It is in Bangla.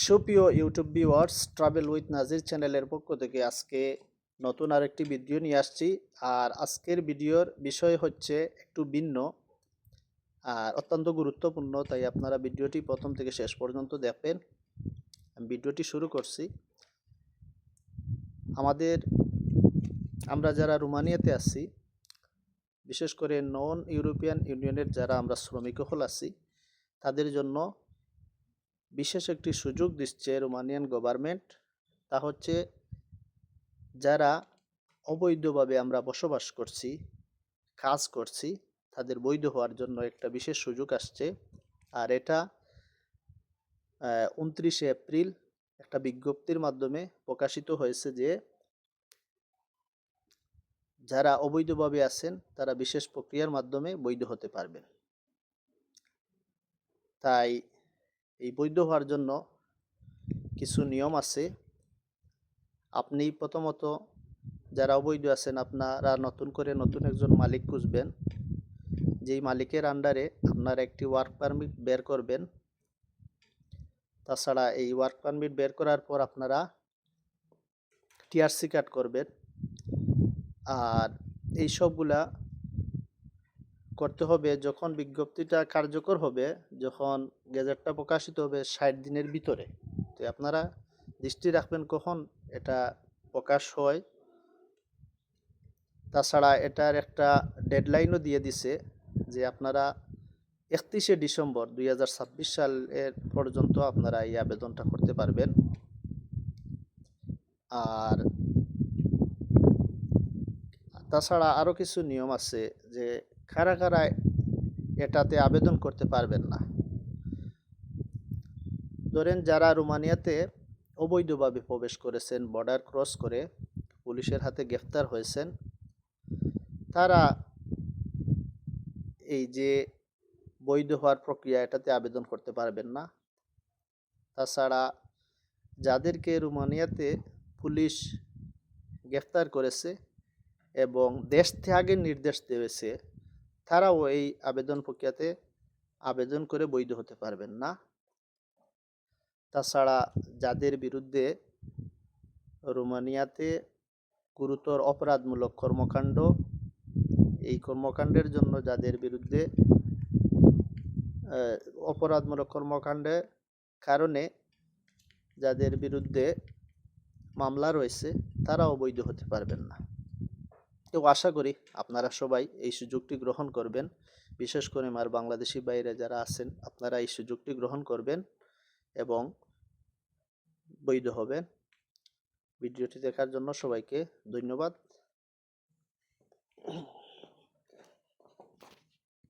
সুপ্রিয় ইউটিউব ভিউয়ার্স, ট্রাভেল উইথ নাজির চ্যানেলের পক্ষ থেকে আজকে নতুন আরেকটি ভিডিও নিয়ে আসছি। আর আজকের ভিডিওর বিষয় হচ্ছে একটু ভিন্ন আর অত্যন্ত গুরুত্বপূর্ণ, তাই আপনারা ভিডিওটি প্রথম থেকে শেষ পর্যন্ত দেখবেন। আমি ভিডিওটি শুরু করছি। আমরা যারা রোমানিয়াতে আছি, বিশেষ করে নন ইউরোপিয়ান ইউনিয়নের যারা আমরা শ্রমিক হল আছি, তাদের জন্য বিশেষ একটি সুযোগ দিচ্ছে রোমানিয়ান গভর্নমেন্ট। তা হচ্ছে যারা অবৈধভাবে আমরা বসবাস করছি, কাজ করছি, তাদের বৈধ হওয়ার জন্য একটা বিশেষ সুযোগ আসছে। আর এটা 29শে এপ্রিল একটা বিজ্ঞপ্তির মাধ্যমে প্রকাশিত হয়েছে যে যারা অবৈধভাবে আছেন তারা বিশেষ প্রক্রিয়ার মাধ্যমে বৈধ হতে পারবেন। তাই এই বৈধ হওয়ার জন্য কিছু নিয়ম আছে। আপনি প্রথমত যারা অবৈধ আছেন, আপনারা নতুন একজন মালিক খুঁজবেন, যেই মালিকের আন্ডারে আপনারা একটি ওয়ার্ক পারমিট বের করবেন। তাছাড়া এই ওয়ার্ক পারমিট বের করার পর আপনারা টিআরসি কার্ড করবেন। আর এই সবগুলা করতে হবে যখন বিজ্ঞপ্তিটা কার্যকর হবে, যখন গেজেটটা প্রকাশিত হবে 60 দিনের ভিতরে। তো আপনারা দৃষ্টি রাখবেন কখন এটা প্রকাশ হয়। তাছাড়া এটার একটা ডেডলাইনও দিয়ে দিছে যে আপনারা 31শে ডিসেম্বর 2026 সালের পর্যন্ত আপনারা এই আবেদনটা করতে পারবেন। আর তাছাড়া আরও কিছু নিয়ম আছে যে কারা কারা এটাতে আবেদন করতে পারবেন না। ধরেন যারা রোমানিয়াতে অবৈধভাবে প্রবেশ করেছেন, বর্ডার ক্রস করে পুলিশের হাতে গ্রেফতার হয়েছেন, তারা এই যে বৈধ হওয়ার প্রক্রিয়া এটাতে আবেদন করতে পারবেন না। তাছাড়া যাদেরকে রোমানিয়াতে পুলিশ গ্রেফতার করেছে এবং দেশ ত্যাগের নির্দেশ দিয়েছে, তারাও এই আবেদন প্রক্রিয়াতে আবেদন করে বৈধ হতে পারবেন না। তাছাড়া যাদের বিরুদ্ধে রোমানিয়াতে গুরুতর অপরাধমূলক কর্মকাণ্ড, এই কর্মকাণ্ডের জন্য যাদের বিরুদ্ধে অপরাধমূলক কর্মকাণ্ডের কারণে যাদের বিরুদ্ধে মামলা রয়েছে, তারাও বৈধ হতে পারবেন না। তো আশা করি আপনারা সবাই এই সুযোগটি গ্রহণ করবেন। বিশেষ করে আমার বাংলাদেশি বাইরে যারা আছেন, আপনারা এই সুযোগটি গ্রহণ করবেন এবং বৈধ হবেন। ভিডিওটি দেখার জন্য সবাইকে ধন্যবাদ।